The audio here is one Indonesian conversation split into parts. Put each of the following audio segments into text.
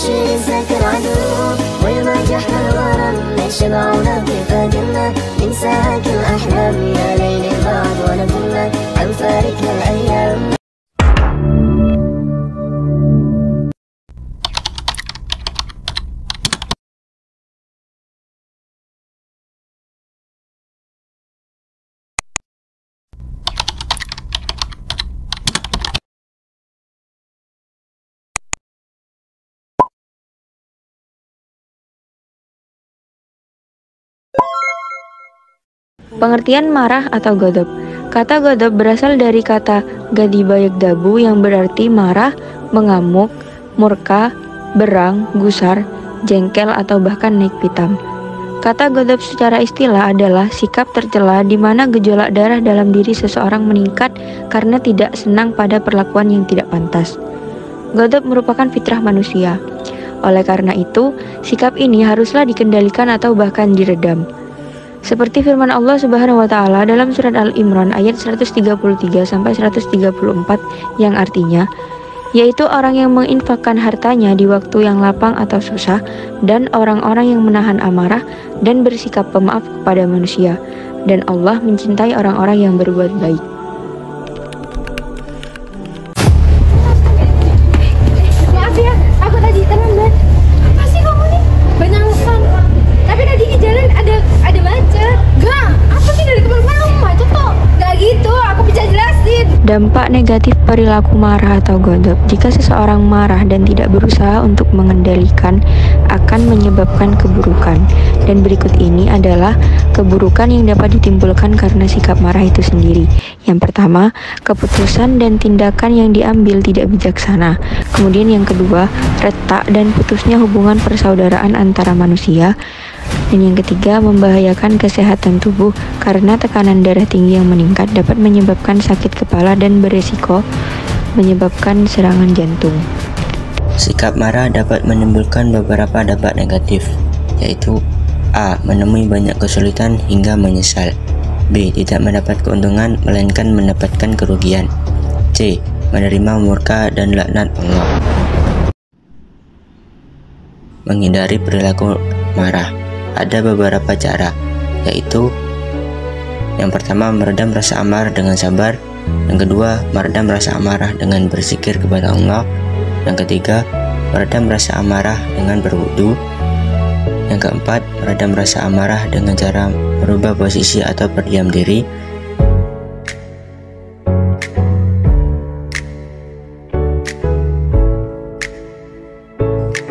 أبشر ذاك العدو ويوم جحر الغرام يشبعون بفادنا ننساك الأحلام يا ليل بعد ونضل عن فارقنا الأيام. Pengertian marah atau ghadab. Kata ghadab berasal dari kata ghadiba yaghdabu yang berarti marah, mengamuk, murka, berang, gusar, jengkel atau bahkan naik pitam. Kata ghadab secara istilah adalah sikap tercela di mana gejolak darah dalam diri seseorang meningkat karena tidak senang pada perlakuan yang tidak pantas. Ghadab merupakan fitrah manusia. Oleh karena itu, sikap ini haruslah dikendalikan atau bahkan diredam. Seperti firman Allah Subhanahu wa taala dalam surat Al-Imran ayat 133 sampai 134 yang artinya, yaitu orang yang menginfakkan hartanya di waktu yang lapang atau susah, dan orang-orang yang menahan amarah dan bersikap pemaaf kepada manusia, dan Allah mencintai orang-orang yang berbuat baik. Maaf ya, aku tadi terlambat. Apa sih kamu nih? Banyak alasan. Tapi tadi di jalan ada baca. Gak, apa sih dari kemana-mana kamu macet kok? Gak gitu, aku bisa jelasin. Dampak negatif perilaku marah atau ghadab. Jika seseorang marah dan tidak berusaha untuk mengendalikan, akan menyebabkan keburukan. Dan berikut ini adalah keburukan yang dapat ditimbulkan karena sikap marah itu sendiri. Yang pertama, keputusan dan tindakan yang diambil tidak bijaksana. Kemudian yang kedua, retak dan putusnya hubungan persaudaraan antara manusia. Dan yang ketiga, membahayakan kesehatan tubuh karena tekanan darah tinggi yang meningkat dapat menyebabkan sakit kepala dan beresiko menyebabkan serangan jantung. Sikap marah dapat menimbulkan beberapa dampak negatif, yaitu A. Menemui banyak kesulitan hingga menyesal. B. Tidak mendapat keuntungan melainkan mendapatkan kerugian. C. Menerima murka dan laknat Allah. Menghindari perilaku marah. Ada beberapa cara, yaitu yang pertama, meredam rasa amarah dengan sabar. Yang kedua, meredam rasa amarah dengan berzikir kepada Allah. Yang ketiga, meredam rasa amarah dengan berwudu. Yang keempat, meredam rasa amarah dengan cara merubah posisi atau berdiam diri.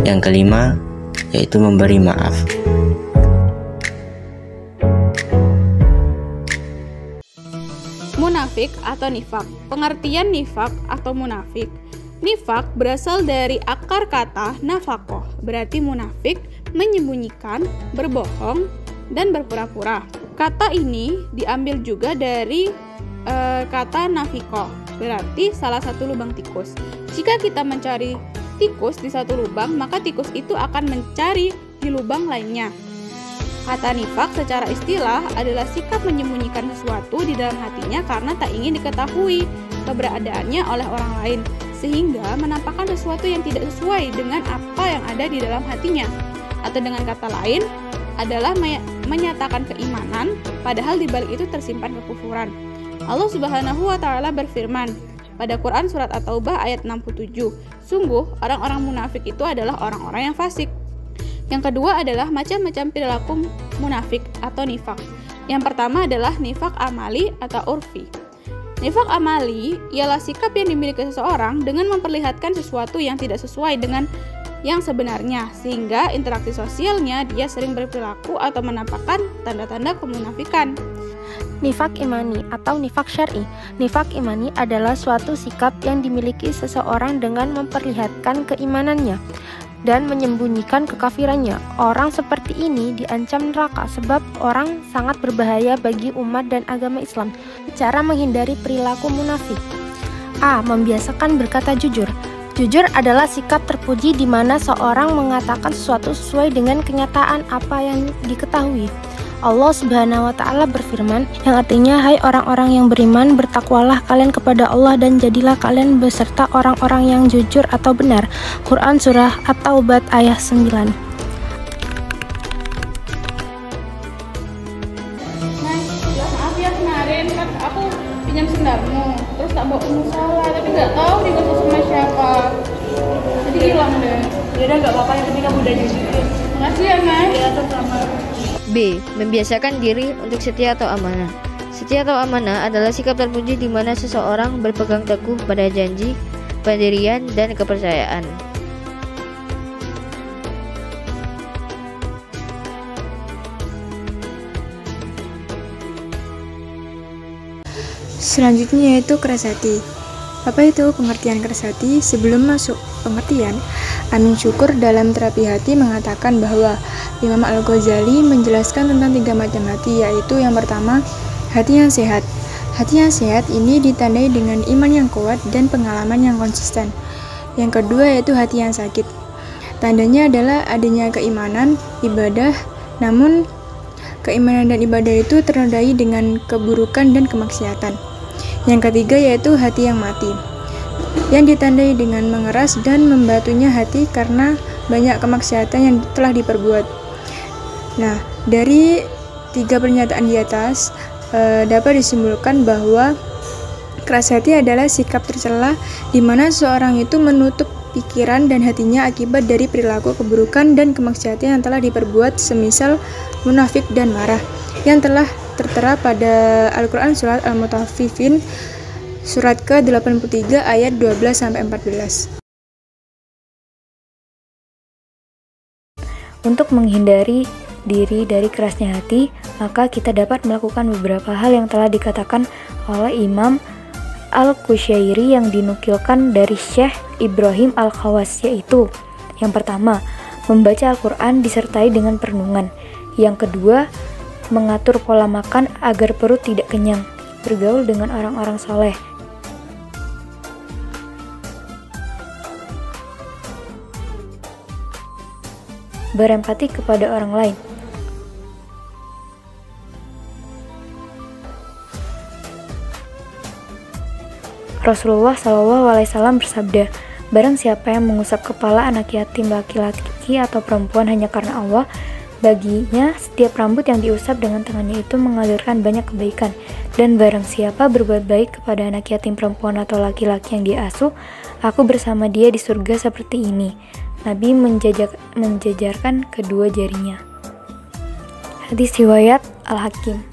Yang kelima, yaitu memberi maaf. Munafik atau nifak. Pengertian nifak atau munafik. Nifak berasal dari akar kata nafakoh, berarti munafik, menyembunyikan, berbohong, dan berpura-pura. Kata ini diambil juga dari kata nafikoh, berarti salah satu lubang tikus. Jika kita mencari tikus di satu lubang, maka tikus itu akan mencari di lubang lainnya. Kata nifak secara istilah adalah sikap menyembunyikan sesuatu di dalam hatinya karena tak ingin diketahui keberadaannya oleh orang lain, sehingga menampakkan sesuatu yang tidak sesuai dengan apa yang ada di dalam hatinya. Atau dengan kata lain, adalah menyatakan keimanan, padahal di balik itu tersimpan kekufuran. Allah Subhanahu wa taala berfirman pada Quran surat At-Taubah ayat 67, sungguh orang-orang munafik itu adalah orang-orang yang fasik. Yang kedua adalah macam-macam perilaku munafik atau nifak. Yang pertama adalah nifak amali atau urfi. Nifak amali ialah sikap yang dimiliki seseorang dengan memperlihatkan sesuatu yang tidak sesuai dengan yang sebenarnya, sehingga interaksi sosialnya dia sering berperilaku atau menampakkan tanda-tanda kemunafikan. Nifak imani atau nifak syar'i. Nifak imani adalah suatu sikap yang dimiliki seseorang dengan memperlihatkan keimanannya dan menyembunyikan kekafirannya. Orang seperti ini diancam neraka sebab orang sangat berbahaya bagi umat dan agama Islam. Cara menghindari perilaku munafik. A. Membiasakan berkata jujur. Jujur adalah sikap terpuji di mana seorang mengatakan sesuatu sesuai dengan kenyataan apa yang diketahui. Allah Subhanahu wa Ta'ala berfirman, yang artinya, hai orang-orang yang beriman, bertakwalah kalian kepada Allah dan jadilah kalian beserta orang-orang yang jujur atau benar. Quran Surah At-Taubah ayat 9. Maaf ya, kemarin kan aku pinjam sendarmu, terus tak bawa musola, tapi nggak tahu digosok sama siapa, jadi hilang deh. Ya udah nggak apa-apa, yang penting kamu udah nyuciin. Makasih ya Nay. Ya, sama. B. Membiasakan diri untuk setia atau amanah. Setia atau amanah adalah sikap terpuji di mana seseorang berpegang teguh pada janji, pendirian, dan kepercayaan. Selanjutnya yaitu keras hati. Apa itu pengertian keras hati? Sebelum masuk pengertian, Amin Syukur dalam terapi hati mengatakan bahwa Imam Al-Ghazali menjelaskan tentang 3 macam hati, yaitu yang pertama, hati yang sehat. Hati yang sehat ini ditandai dengan iman yang kuat dan pengalaman yang konsisten. Yang kedua yaitu hati yang sakit. Tandanya adalah adanya keimanan, ibadah, namun keimanan dan ibadah itu ternodai dengan keburukan dan kemaksiatan. Yang ketiga yaitu hati yang mati, yang ditandai dengan mengeras dan membatunya hati karena banyak kemaksiatan yang telah diperbuat. Nah, dari 3 pernyataan di atas dapat disimpulkan bahwa keras hati adalah sikap tercela di mana seorang itu menutup pikiran dan hatinya akibat dari perilaku keburukan dan kemaksiatan yang telah diperbuat, semisal munafik dan marah, yang telah tertera pada Al-Quran Surat Al-Mutaffifin surat ke-83 ayat 12-14. Untuk menghindari diri dari kerasnya hati, maka kita dapat melakukan beberapa hal yang telah dikatakan oleh Imam Al-Qushairi yang dinukilkan dari Syekh Ibrahim Al-Khawas, yaitu yang pertama, membaca Al-Quran disertai dengan perenungan. Yang kedua, mengatur pola makan agar perut tidak kenyang, bergaul dengan orang-orang soleh. Berempati kepada orang lain. Rasulullah SAW bersabda, barang siapa yang mengusap kepala anak yatim laki-laki atau perempuan hanya karena Allah, baginya setiap rambut yang diusap dengan tangannya itu mengalirkan banyak kebaikan. Dan barang siapa berbuat baik kepada anak yatim perempuan atau laki-laki yang diasuh, aku bersama dia di surga seperti ini. Nabi menjajarkan kedua jarinya. Hadis riwayat Al-Hakim.